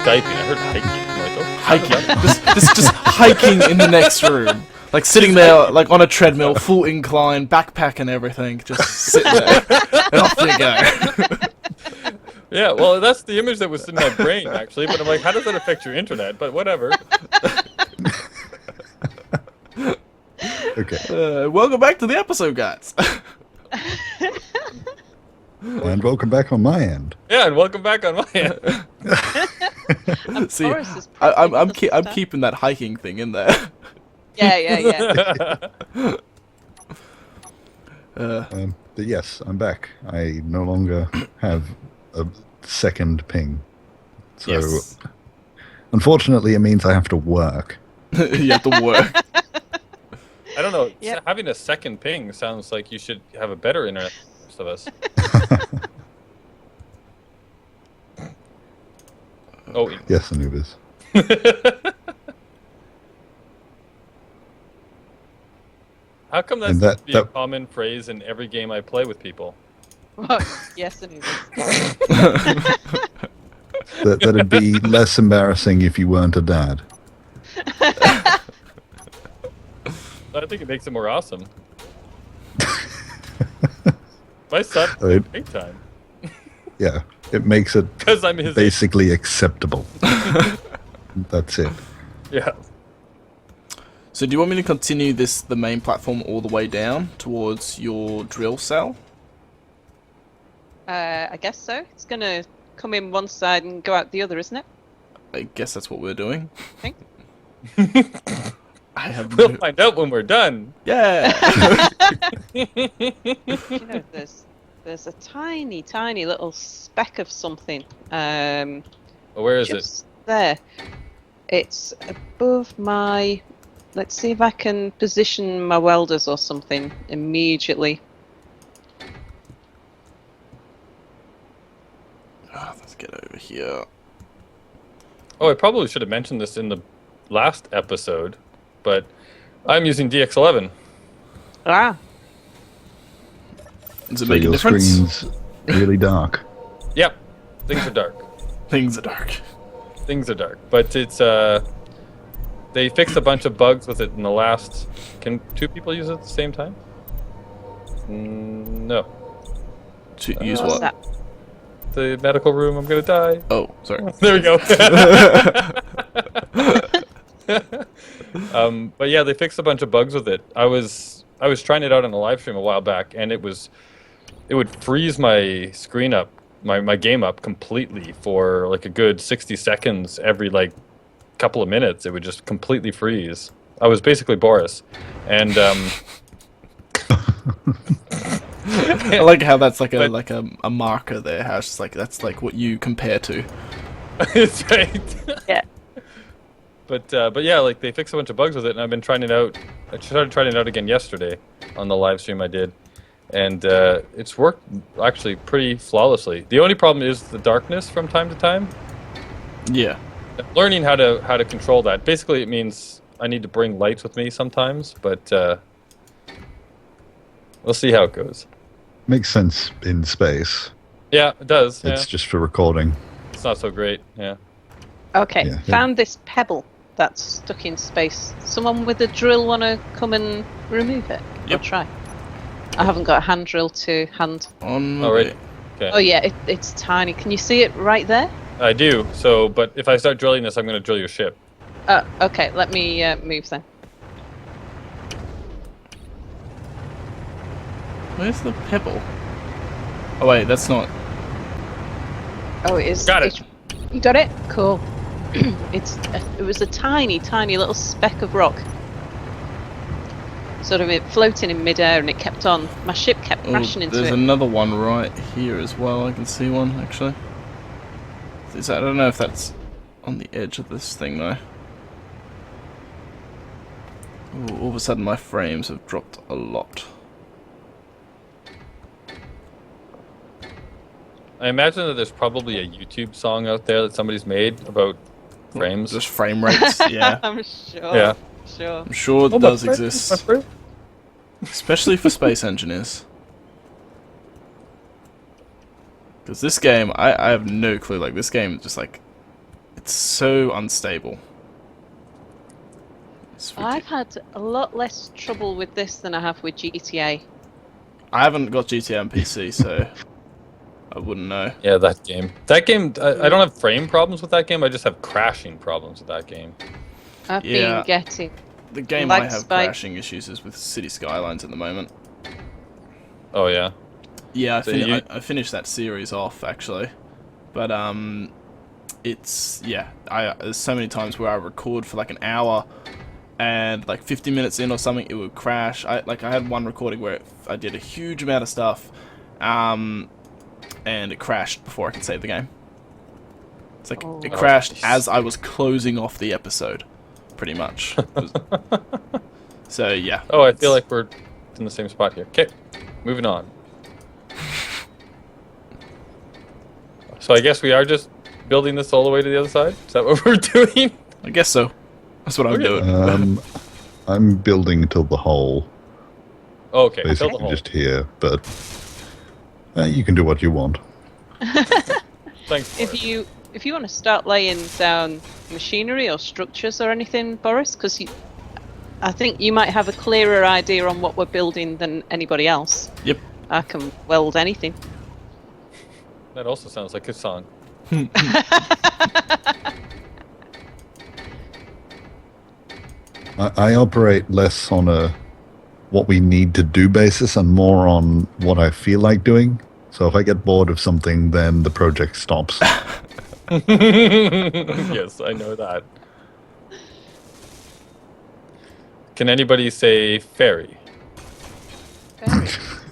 Skyping. I heard hiking. I'm like, oh, Hiking. Just hiking in the next room. Like sitting there, like on a treadmill, full incline, backpack and everything. Just sitting there. And off you go. Yeah, well, that's the image that was in my brain, actually. But I'm like, how does that affect your internet? But whatever. Okay. Welcome back to the episode, guys. And welcome back on my end. Yeah, and welcome back on my end. See, I'm keeping that hiking thing in there. Yeah. But yes, I'm back. I no longer have a second ping. So, Yes. unfortunately, it means I have to work. You have to work. I don't know. Yep. Having a second ping sounds like you should have a better internet than most of us. Oh, Yes, Anubis. how come that's And supposed to be a common phrase in every game I play with people? Yes, it is. That'd be less embarrassing if you weren't a dad. I think it makes it more awesome. My son I mean, big time. Yeah, it makes it Because I'm his age. basically acceptable. That's it. Yeah. So do you want me to continue the main platform all the way down towards your drill cell? I guess so. It's gonna come in one side and go out the other, isn't it? I guess that's what we're doing. Think. I have We'll find out when we're done. Yeah. You know, there's a tiny little speck of something. Oh, where is it? Just there. It's above my. Let's see if I can position my welders or something immediately. Let's get over here. Oh, I probably should have mentioned this in the last episode, but I'm using DX11. Ah, Does it So make a your difference? screen's really dark. Yep, things are dark. Things are dark. Things are dark, but it's they fixed a bunch of bugs with it in the last. Can two people use it at the same time? No. To use what's what? that? The medical room. I'm gonna die. Oh, sorry. There we go. But yeah, they fixed a bunch of bugs with it. I was trying it out on a live stream a while back, and it would freeze my screen up, my game up completely for like a good 60 seconds every like couple of minutes. It would just completely freeze. I was basically Boris, and I like how that's like a marker there. How it's just like that's like what you compare to. it's right. Yeah. But yeah, like they fixed a bunch of bugs with it, and I've been trying it out. I started trying it out again yesterday on the live stream I did, and it's worked actually pretty flawlessly. The only problem is the darkness from time to time. Yeah. Learning how to control that. Basically, it means I need to bring lights with me sometimes, but we'll see how it goes. Makes sense in space. Yeah, it does. It's Yeah. just for recording. It's not so great. Yeah. Okay, Yeah. found this pebble that's stuck in space. Someone with a drill want to come and remove it? Yep. Or try? I haven't got a hand drill to hand. On my Oh, right. way. Okay. Oh yeah, it's tiny. Can you see it right there? I do. So, but if I start drilling this, I'm going to drill your ship. Okay, let me move then. Where's the pebble? Oh wait, that's not. Oh, it is. Got it. You got it? Cool. It was a tiny little speck of rock. Sort of it floating in midair, and it kept on. My ship kept crashing into There's it. another one right here as well. I can see one actually. I don't know if that's on the edge of this thing though. Ooh, all of a sudden my frames have dropped a lot. I imagine that there's probably a YouTube song out there that somebody's made about frames. Just frame rates, yeah. I'm sure. Yeah. Sure. I'm sure it Oh, does my friend, exist. my friend. Especially for space engineers. Because this game, I have no clue. Like, this game is just like... It's so unstable. It's I've had a lot less trouble with this than I have with GTA. I haven't got GTA on PC, so I wouldn't know. Yeah, that game. That game, I don't have frame problems with that game. I just have crashing problems with that game. I've Yeah. been getting The game lag I have spike. crashing issues is with City Skylines at the moment. Oh yeah. Yeah, So you- I finished that series off actually, but it's there's so many times where I record for like an hour, and like 50 minutes in or something, it would crash. I had one recording where I did a huge amount of stuff, and it crashed before I could save the game. It's like Oh. it crashed jeez. as I was closing off the episode, pretty much. So yeah. Oh, I feel like we're in the same spot here. Okay, moving on. So I guess we are just building this all the way to the other side? Is that what we're doing? I guess so. That's what I'm Okay. doing. I'm building till the hole, Oh, okay, build the basically hole. just here, but you can do what you want. Thanks. for it. If you want to start laying down machinery or structures or anything, Boris, because I think you might have a clearer idea on what we're building than anybody else. Yep. I can weld anything. That also sounds like a song. I operate less on a what we need to do basis and more on what I feel like doing. So if I get bored of something, then the project stops. Yes, I know that. Can anybody say fairy?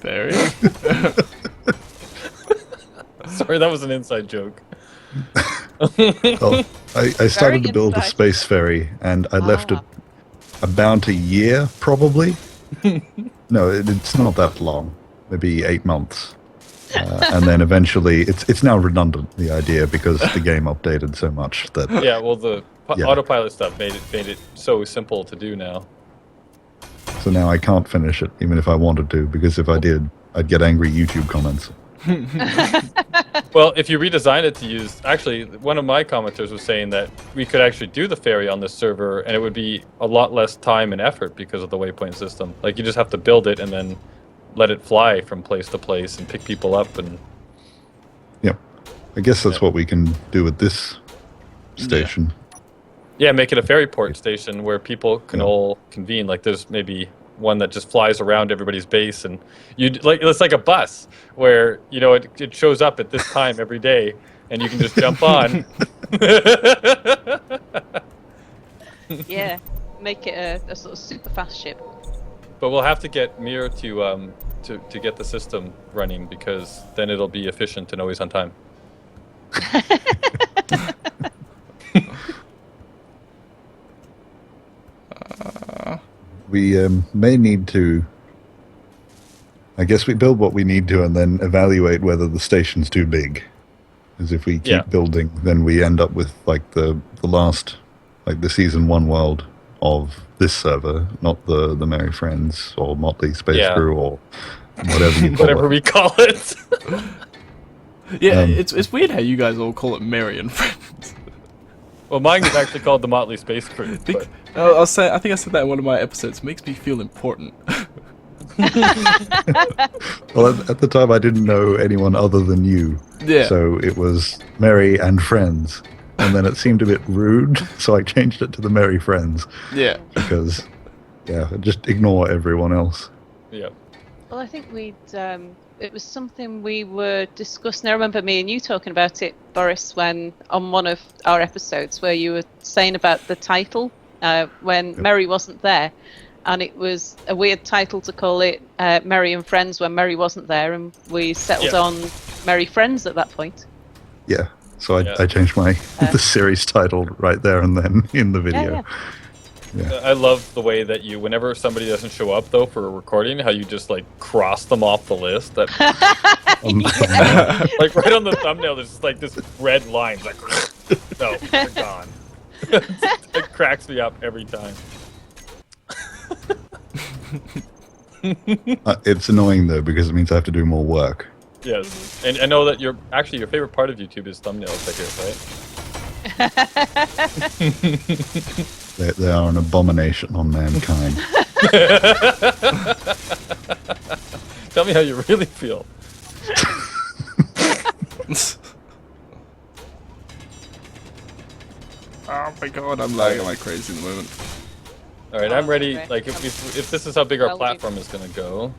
Very. Sorry, that was an inside joke. Well, I started to build a inside. space ferry, and I left it Ah. about a year, probably. No, it's not that long. Maybe 8 months. And then eventually, it's now redundant, the idea, because the game updated so much that Yeah, well, the Yeah. autopilot stuff made it so simple to do now. so now I can't finish it, even if I wanted to, because if I did, I'd get angry YouTube comments. Well, if you redesign it to use, actually, one of my commenters was saying that we could actually do the ferry on this server, and it would be a lot less time and effort because of the waypoint system. Like, you just have to build it and then let it fly from place to place and pick people up. And Yep. I guess that's Yeah. what we can do with this station. yeah, make it a ferry port station where people can Yeah. all convene. Like, there's maybe one that just flies around everybody's base, and it's like a bus where it shows up at this time every day, and you can just jump on. Yeah, make it a sort of super fast ship. But we'll have to get Mir to get the system running, because then it'll be efficient and always on time. We may need to. I guess we build what we need to and then evaluate whether the station's too big. Because if we keep Yeah. building, then we end up with like the last, like the season 1 world of this server, not the Merry Friends or Motley Space Yeah. Crew or whatever you call Whatever it. we call it. Yeah, Um, it's weird how you guys all call it Merry and Friends. Well, mine is actually called the Motley Space Crew. But I think I said that in one of my episodes. Makes me feel important. Well, at the time, I didn't know anyone other than you. Yeah. So it was Merry and Friends. And then it seemed a bit rude, so I changed it to the Merry Friends. Yeah. Because, yeah, just ignore everyone else. yeah. Well, I think it was something we were discussing. I remember me and you talking about it, Boris, when on one of our episodes where you were saying about the title when Yep. Merry wasn't there, and it was a weird title to call it Merry and Friends when Merry wasn't there, and we settled Yeah. on Merry Friends at that point. Yeah. So Yeah. I changed my the series title right there and then in the video. Yeah. I love the way that whenever somebody doesn't show up though for a recording, how you just like cross them off the list. That like right on the thumbnail, there's just like this red line, like no, they're gone. It cracks me up every time. It's annoying though because it means I have to do more work. Yes, and I know that your favorite part of YouTube is thumbnails, I guess, right? They are an abomination on mankind. Tell me how you really feel. Oh my god, I'm lagging like crazy at the moment. All right, I'm ready. Okay. Like, if this is how big our Well, platform is gonna go.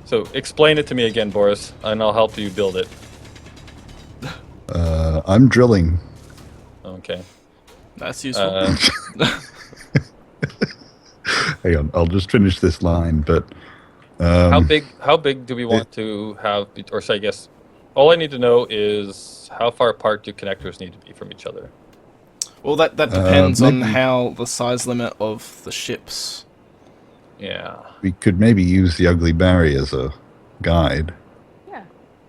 So explain it to me again, Boris, and I'll help you build it. I'm drilling. Okay. That's useful. Hang on, I'll just finish this line. But How big do we want to have? Or say, I guess, all I need to know is how far apart do connectors need to be from each other. Well, that depends on maybe- how the size limit of the ships. Yeah, we could maybe use the ugly Barry as a guide. Yeah.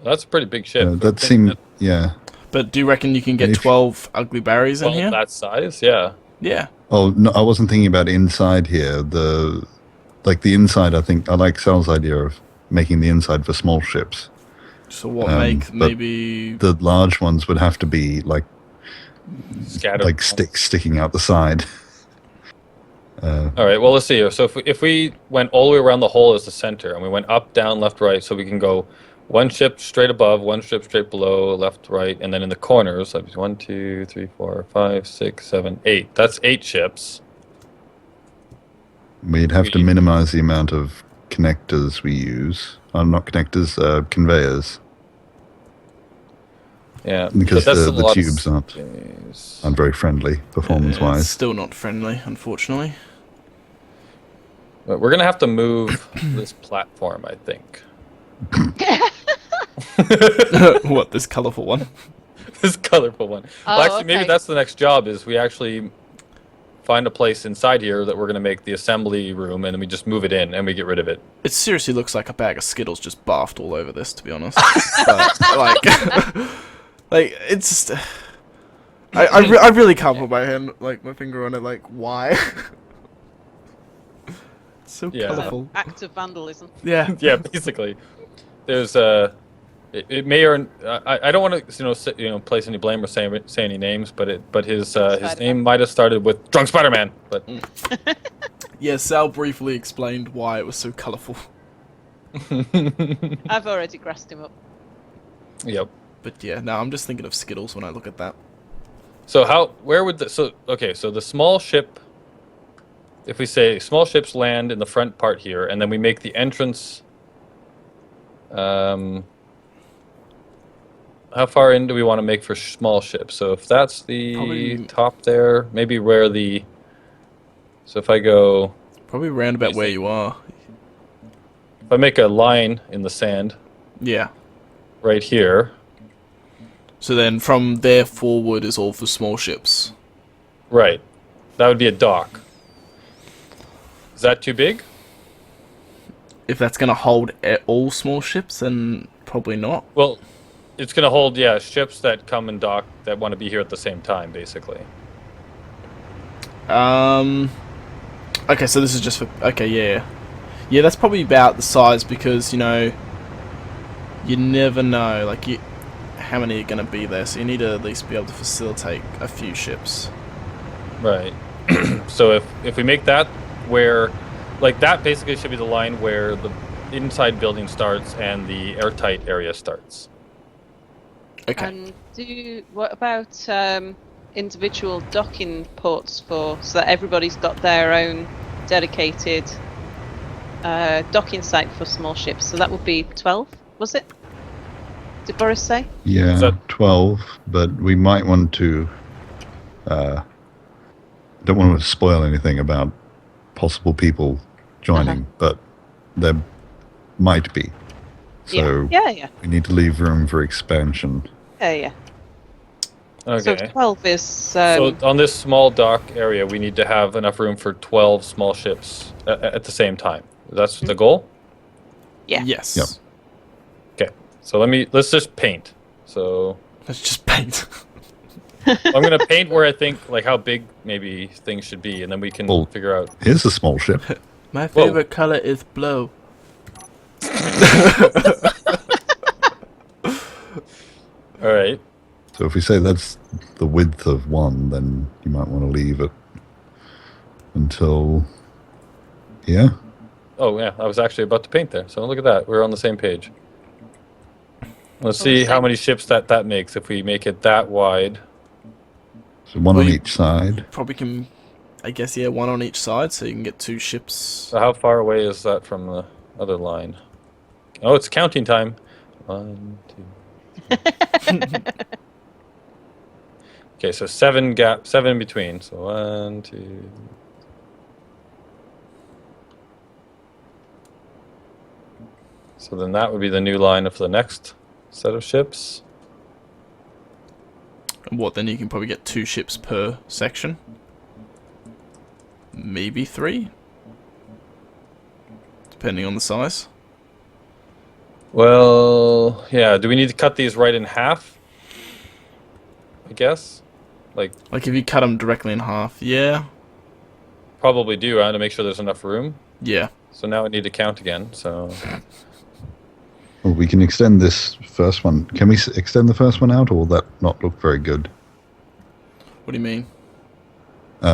that's a pretty big ship. That seemed, yeah. But do you reckon you can get If- 12 ugly berries in Well, here? that size, yeah. Yeah. Oh no, I wasn't thinking about inside here. Like the inside, I think I like Sal's idea of making the inside for small ships. So what but maybe... The large ones would have to be like Scattered. sticking out the side. All right. Well, let's see here. So if we went all the way around the hole as the center, and we went up, down, left, right, so we can go one ship straight above, one ship straight below, left, right, and then in the corners, like 1, 2, 3, 4, 5, 6, 7, 8. That's 8 ships. We'd have to minimize the amount of connectors we use. Not connectors, conveyors, Yeah. because but that's a the lot of tubes aren't space. very friendly It's performance-wise. still not friendly, unfortunately. But we're gonna have to move this platform, I think. What, this colourful one? This colorful one. Oh, Well, actually, maybe okay. that's the next job. Is we actually find a place inside here that we're gonna make the assembly room, and then we just move it in and we get rid of it. It seriously looks like a bag of Skittles just barfed all over this, to be honest. But, like, like it's just... I really can't put my hand, like, my finger on it, like, why? It's so Yeah. colourful. Act of vandalism. Yeah. Yeah, basically. There's it may or I don't want to place any blame or say any names, but his name might have started with Drunk Spider-Man. But Yeah, Sal briefly explained why it was so colourful. I've already grassed him up. yep. But yeah, no, I'm just thinking of Skittles when I look at that. So where would so the small ship, if we say small ships land in the front part here, and then we make the entrance. How far in do we want to make for small ships? So if that's the Probably- top there, maybe where the. So if I go, Probably round about where you are. if I make a line in the sand Yeah. right here, So then from there forward is all for small ships. right, that would be a dock. Is that too big? If that's going to hold all small ships, then probably not. Well, it's going to hold, ships that come and dock that want to be here at the same time, basically. Okay, so this is just for... Okay, yeah. Yeah, that's probably about the size because, you know, you never know, like, how many are going to be there. So you need to at least be able to facilitate a few ships. Right. So if we make that where, like, that basically should be the line where the inside building starts and the airtight area starts. Okay. And what about individual docking ports so that everybody's got their own dedicated docking site for small ships? So that would be 12, was it? Did Boris say? Yeah, Is that- 12, but we might want to... don't want to spoil anything about possible people joining, but there might be. So Yeah. we need to leave room for expansion. Yeah. Okay. So 12 is... So on this small dock area, we need to have enough room for 12 small ships at the same time. That's the goal? yeah. Yes. Yep. Okay. So let's just paint. So Let's just paint. I'm going to paint where I think, like, how big maybe things should be, and then we can Well- figure out. Here's a small ship. My Whoa. favorite color is blue. All right. So if we say that's the width of one, then you might want to leave it until here. Oh yeah, I was actually about to paint there. So look at that. We're on the same page. Let's see how many ships that makes if we make it that wide. So one Well, on you- each side. Probably can, I guess, yeah, one on each side, so you can get 2 ships. So how far away is that from the other line? Oh, it's counting time. 1, 2. Okay, so 7 in between. So 1, 2. So then that would be the new line for the next set of ships. And what, then you can probably get 2 ships per section? Maybe 3? Depending on the size. Well, yeah. Do we need to cut these right in half? I guess. Like if you cut them directly in half, yeah. probably do. I want to make sure there's enough room. Yeah. So now I need to count again. So Well, we can extend this first one. Can we extend the first one out, or will that not look very good? What do you mean?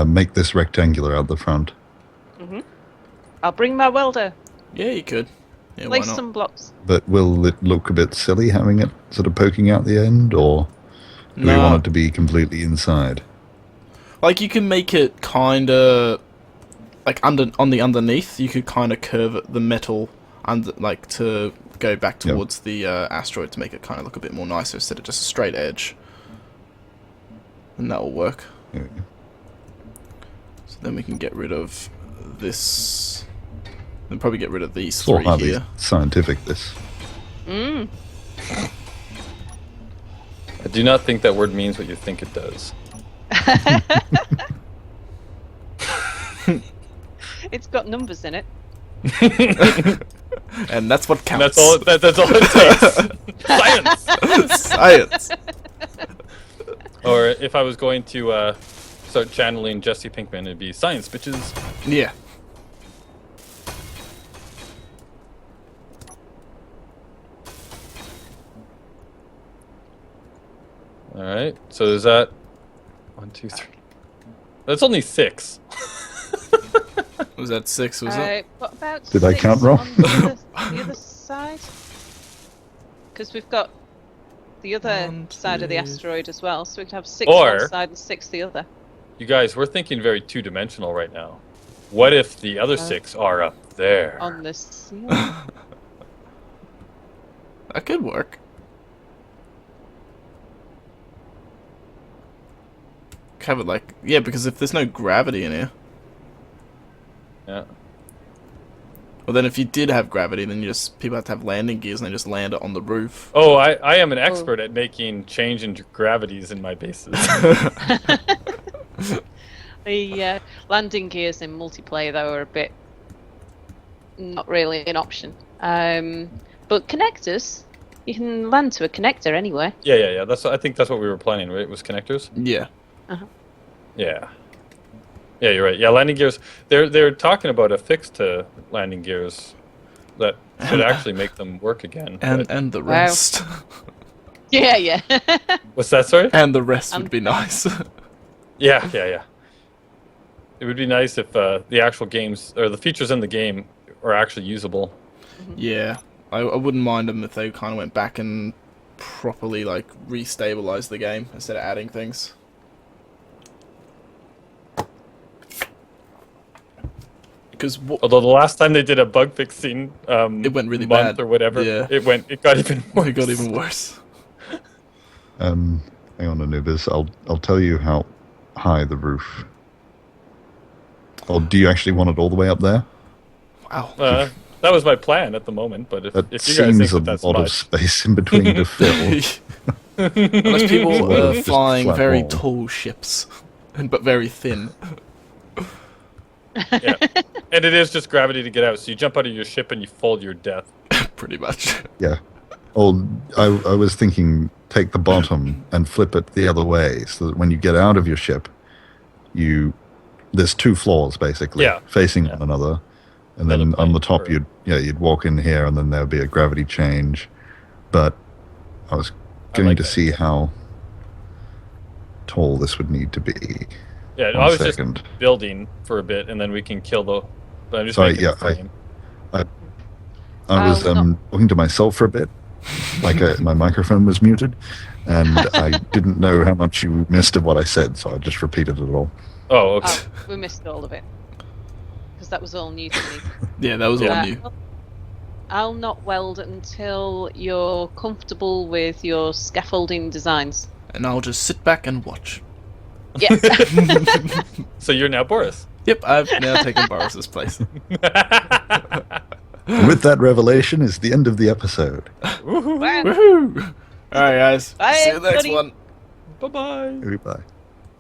Make this rectangular out the front. I'll bring my welder. Yeah, you could. Yeah, why Place not? some blocks. But will it look a bit silly having it sort of poking out the end, or do we want it to be completely inside? Like, you can make it kind of like on the underneath. You could kind of curve the metal under, like, to go back towards the asteroid to make it kind of look a bit more nicer instead of just a straight edge. And that will work. Yeah. So then we can get rid of this. And probably get rid of these It's all 3 hardly here. scientific, this. Mm. I do not think that word means what you think it does. It's got numbers in it. And that's what counts. That's all. That's all it takes. Science. Science. Or if I was going to start channeling Jesse Pinkman, it'd be science, bitches. Yeah. All right. So is that 1, 2, 3? That's only 6. Was that 6? Was it? What about Did I 6 count wrong? on the other side? Because we've got the other 1, side of the 2. asteroid as well, so we could have 6 Or- one side and 6 the other. You guys, we're thinking very two-dimensional right now. What if the other 6 are up there? On the ceiling. That could work. Have it like, yeah, because if there's no gravity in here, Yeah. well, then if you did have gravity, then people have to have landing gears and they just land it on the roof. Oh, I am an expert at making change in gravities in my bases. The landing gears in multiplayer, though, are a bit not really an option. But connectors, you can land to a connector anywhere. Yeah. I think that's what we were planning, right? It was connectors. Yeah. Yeah. Yeah, you're right. Yeah, landing gears. They're talking about a fix to landing gears that should actually make them work again. but- And the Wow. rest. Yeah. What's that? Sorry. And the rest would be nice. Yeah. It would be nice if the actual games or the features in the game are actually usable. Yeah. I wouldn't mind them if they kind of went back and properly, like, restabilized the game instead of adding things. Because Although the last time they did a bug fixing, It went really month bad. or whatever, Yeah. it got even worse. it got even worse. Hang on, Anubis. I'll tell you how high the roof. Or do you actually want it all the way up there? Wow. That was my plan at the moment, but if That you guys seems think a that's lot of much, space in between to fill. Unless people Well, are just flying flat very wall. tall ships, but very thin. yeah. And it is just gravity to get out. So you jump out of your ship and you fall to your death. Pretty much. Yeah. Oh, I was thinking take the bottom and flip it the other way, so that when you get out of your ship, there's 2 floors basically, Yeah. facing Yeah. one another, and Another then on the plane, top or- you'd walk in here, and then there would be a gravity change. But I was going like to that. see how tall this would need to be. Yeah, I One was second. just building for a bit, and then we can kill the. But I'm just Sorry, making yeah, a frame. I was I'll not- talking to myself for a bit, like my microphone was muted, and I didn't know how much you missed of what I said, so I just repeated it all. Oh, okay. Oh, we missed all of it because that was all new to me. Yeah, that was all new. I'll not weld until you're comfortable with your scaffolding designs. And I'll just sit back and watch. Yeah. So you're now Boris. Yep, I've now taken Boris's place. And with that revelation is the end of the episode. Woohoo! Bye. Woohoo! Alright, guys. Bye, See you next everybody. one. Bye bye. Goodbye.